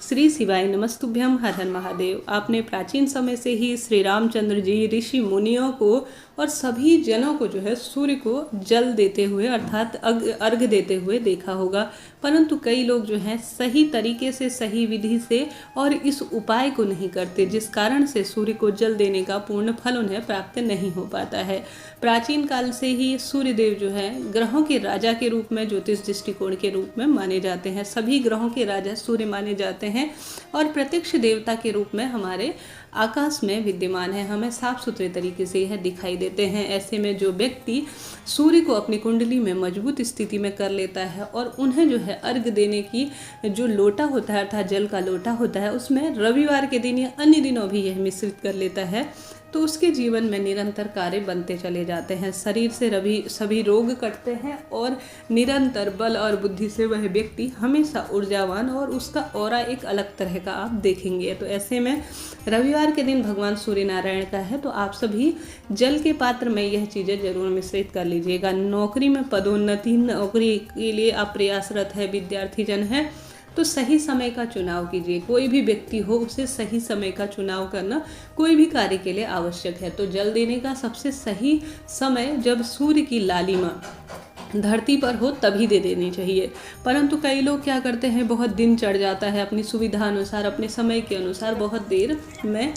श्री शिवाय नमस्तुभ्यम, हर हर महादेव। आपने प्राचीन समय से ही श्री रामचंद्र जी, ऋषि मुनियों को और सभी जनों को जो है सूर्य को जल देते हुए अर्थात अर्घ देते हुए देखा होगा। परंतु कई लोग जो हैं सही तरीके से, सही विधि से और इस उपाय को नहीं करते, जिस कारण से सूर्य को जल देने का पूर्ण फल उन्हें प्राप्त नहीं हो पाता है। प्राचीन काल से ही सूर्य देव जो है ग्रहों के राजा के रूप में, ज्योतिष दृष्टिकोण के रूप में माने जाते हैं। सभी ग्रहों के राजा सूर्य माने जाते हैं और प्रत्यक्ष देवता के रूप में हमारे आकाश में विद्यमान है। हमें साफ सुथरे तरीके से यह दिखाई देते हैं। ऐसे में जो व्यक्ति सूर्य को अपनी कुंडली में मजबूत स्थिति में कर लेता है और उन्हें जो है अर्घ देने की जो लोटा होता है अर्थात जल का लोटा होता है, उसमें रविवार के दिन या अन्य दिनों भी यह मिश्रित कर लेता है, तो उसके जीवन में निरंतर कार्य बनते चले जाते हैं। शरीर से सभी रोग कटते हैं और निरंतर बल और बुद्धि से वह व्यक्ति हमेशा ऊर्जावान और उसका ऑरा एक अलग तरह का आप देखेंगे। तो ऐसे में रविवार के दिन भगवान सूर्य नारायण का है, तो आप सभी जल के पात्र में यह चीज़ें जरूर मिश्रित कर लीजिएगा। नौकरी में पदोन्नति, नौकरी के लिए आप प्रयासरत है, विद्यार्थी जन है, तो सही समय का चुनाव कीजिए। कोई भी व्यक्ति हो, उसे सही समय का चुनाव करना कोई भी कार्य के लिए आवश्यक है। तो जल देने का सबसे सही समय जब सूर्य की लालिमा धरती पर हो तभी दे देनी चाहिए। परंतु कई लोग क्या करते हैं, बहुत दिन चढ़ जाता है, अपनी सुविधा अनुसार, अपने समय के अनुसार बहुत देर में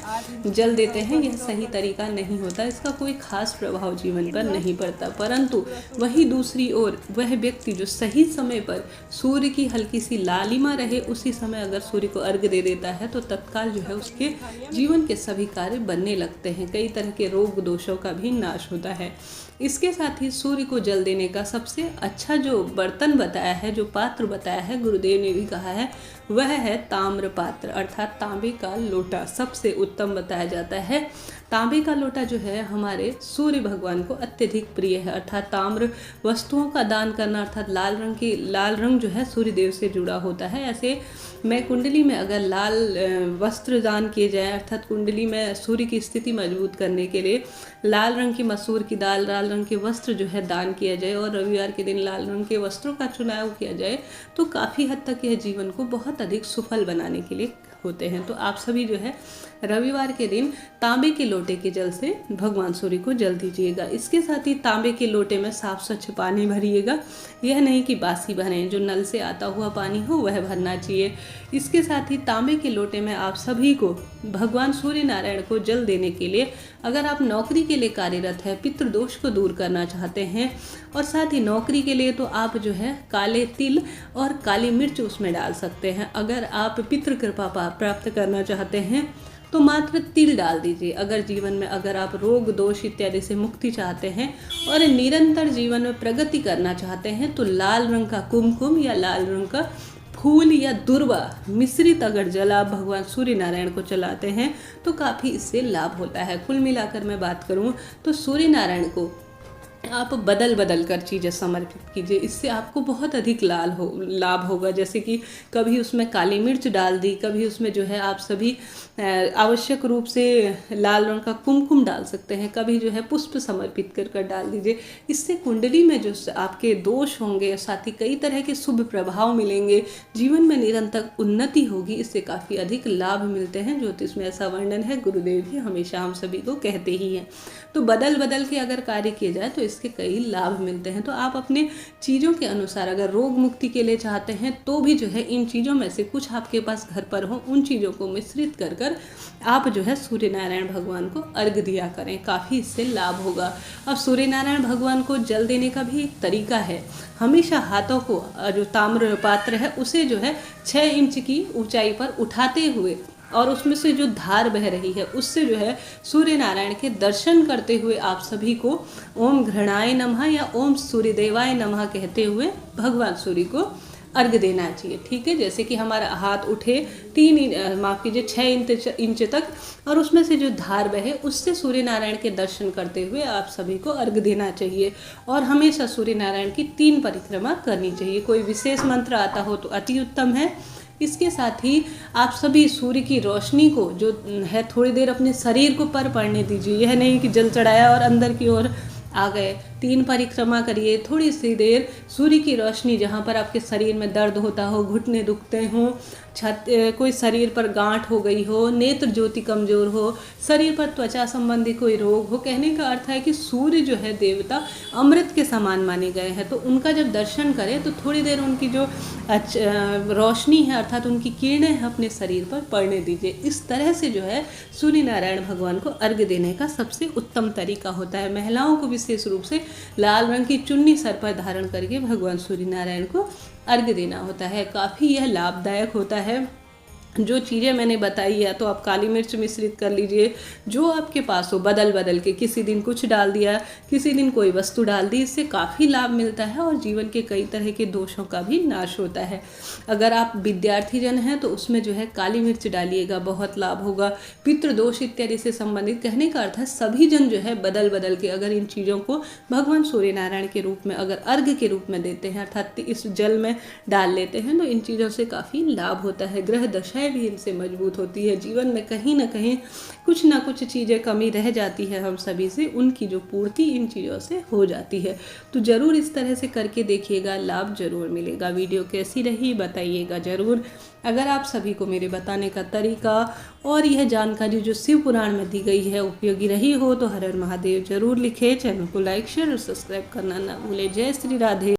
जल देते हैं। यह सही तरीका नहीं होता, इसका कोई खास प्रभाव जीवन पर नहीं पड़ता। परंतु वही दूसरी ओर वह व्यक्ति जो सही समय पर सूर्य की हल्की सी लालिमा रहे, उसी समय अगर सूर्य को अर्घ दे देता है तो तत्काल जो है उसके जीवन के सभी कार्य बनने लगते हैं। कई तरह के रोग दोषों का भी नाश होता है। इसके साथ ही सूर्य को जल देने का सबसे अच्छा जो बर्तन बताया है, जो पात्र बताया है, गुरुदेव ने भी कहा है, वह है ताम्र पात्र अर्थात तांबे का लोटा। सबसे उत्तम बताया जाता है। तांबे का लोटा जो है हमारे सूर्य भगवान को अत्यधिक प्रिय है। अर्थात ताम्र वस्तुओं का दान करना, अर्थात लाल रंग जो है सूर्य देव से जुड़ा होता है। ऐसे में कुंडली में अगर लाल वस्त्र दान किए जाए, अर्थात कुंडली में सूर्य की स्थिति मजबूत करने के लिए लाल रंग की मसूर की दाल, लाल रंग के वस्त्र जो है दान किया जाए और रविवार के दिन लाल रंग के वस्त्रों का चुनाव किया जाए, तो काफ़ी हद तक यह जीवन को बहुत अधिक सफल बनाने के लिए होते हैं। तो आप सभी जो है रविवार के दिन तांबे के लोटे के जल से भगवान सूर्य को जल दीजिएगा। इसके साथ ही तांबे के लोटे में साफ स्वच्छ पानी भरिएगा। यह नहीं कि बासी भरें, जो नल से आता हुआ पानी हो वह भरना चाहिए। इसके साथ ही तांबे के लोटे में आप सभी को भगवान सूर्य नारायण को जल देने के लिए, अगर आप नौकरी के लिए कार्यरत है, पितृदोष को दूर करना चाहते हैं और साथ ही नौकरी के लिए, तो आप जो है काले तिल और काली मिर्च उसमें डाल सकते हैं। अगर आप पितृ कृपा प्राप्त करना चाहते हैं तो मात्र तिल डाल दीजिए। अगर जीवन में अगर आप रोग दोष इत्यादि से मुक्ति चाहते हैं और निरंतर जीवन में प्रगति करना चाहते हैं, तो लाल रंग का कुमकुम या लाल रंग का फूल या दुर्वा मिश्रित अगर जल आप भगवान सूर्य नारायण को चलाते हैं तो काफ़ी इससे लाभ होता है। कुल मिलाकर मैं बात करूं तो सूर्य नारायण को आप बदल कर चीज़ें समर्पित कीजिए। इससे आपको बहुत अधिक लाभ होगा। जैसे कि कभी उसमें काली मिर्च डाल दी, कभी उसमें जो है आप सभी आवश्यक रूप से लाल रंग का कुमकुम डाल सकते हैं, कभी जो है पुष्प समर्पित कर डाल दीजिए। इससे कुंडली में जो आपके दोष होंगे, साथ ही कई तरह के शुभ प्रभाव मिलेंगे, जीवन में निरंतर उन्नति होगी। इससे काफ़ी अधिक लाभ मिलते हैं। ज्योतिष में ऐसा वर्णन है, गुरुदेव भी हमेशा हम सभी को कहते ही हैं। तो बदल के अगर कार्य किए जाए तो इसके कई लाभ मिलते हैं। तो आप अपने चीज़ों के अनुसार अगर रोग मुक्ति के लिए चाहते हैं तो भी जो है इन चीज़ों में से कुछ आपके पास घर पर हो, उन चीज़ों को मिश्रित कर आप जो है सूर्य नारायण भगवान को अर्घ दिया करें। काफ़ी इससे लाभ होगा। अब सूर्य नारायण भगवान को जल देने का भी एक तरीका है। हमेशा हाथों को, जो ताम्र पात्र है उसे जो है 6 इंच की ऊंचाई पर उठाते हुए और उसमें से जो धार बह रही है उससे जो है सूर्य नारायण के दर्शन करते हुए आप सभी को ओम घृणाय नमः या ओम सूर्यदेवाय नमः कहते हुए भगवान सूर्य को अर्घ देना चाहिए। ठीक है, जैसे कि हमारा हाथ उठे 6 इंच तक और उसमें से जो धार बहे उससे सूर्य नारायण के दर्शन करते हुए आप सभी को अर्घ देना चाहिए। और हमेशा सूर्य नारायण की 3 परिक्रमा करनी चाहिए। कोई विशेष मंत्र आता हो तो अति उत्तम है। इसके साथ ही आप सभी सूर्य की रोशनी को जो है थोड़ी देर अपने शरीर को पर पड़ने दीजिए। यह नहीं कि जल चढ़ाया और अंदर की ओर आ गए, 3 परिक्रमा करिए, थोड़ी सी देर सूर्य की रोशनी, जहाँ पर आपके शरीर में दर्द होता हो, घुटने दुखते हों, कोई शरीर पर गांठ हो गई हो, नेत्र ज्योति कमजोर हो, शरीर पर त्वचा संबंधी कोई रोग हो। कहने का अर्थ है कि सूर्य जो है देवता अमृत के समान माने गए हैं, तो उनका जब दर्शन करें तो थोड़ी देर उनकी जो रोशनी है अर्थात उनकी किरणें हैं अपने शरीर पर पड़ने दीजिए। इस तरह से जो है सूर्य नारायण भगवान को अर्घ्य देने का सबसे उत्तम तरीका होता है। महिलाओं को विशेष रूप से लाल रंग की चुन्नी सर पर धारण करके भगवान सूर्य नारायण को अर्घ्य देना होता है। काफ़ी यह लाभदायक होता है। जो चीज़ें मैंने बताई है, तो आप काली मिर्च मिश्रित कर लीजिए, जो आपके पास हो, बदल बदल के, किसी दिन कुछ डाल दिया, किसी दिन कोई वस्तु डाल दी, इससे काफ़ी लाभ मिलता है और जीवन के कई तरह के दोषों का भी नाश होता है। अगर आप विद्यार्थी जन हैं तो उसमें जो है काली मिर्च डालिएगा, बहुत लाभ होगा। पितृदोष इत्यादि से संबंधित, कहने का अर्थ है सभी जन जो है बदल बदल के अगर इन चीज़ों को भगवान सूर्य नारायण के रूप में अगर अर्घ्य के रूप में देते हैं अर्थात इस जल में डाल लेते हैं, तो इन चीज़ों से काफ़ी लाभ होता है। ग्रह दशाएं भी इनसे मजबूत होती है। जीवन में कहीं ना कहीं कुछ ना कुछ चीज़ें कमी रह जाती है हम सभी से, उनकी जो पूर्ति इन चीज़ों से हो जाती है। तो ज़रूर इस तरह से करके देखिएगा, लाभ जरूर मिलेगा। वीडियो कैसी रही बताइएगा ज़रूर। अगर आप सभी को मेरे बताने का तरीका और यह जानकारी जो शिव पुराण में दी गई है उपयोगी रही हो तो हर हर महादेव जरूर लिखें। चैनल को लाइक शेयर और सब्सक्राइब करना ना भूलें। जय श्री राधे।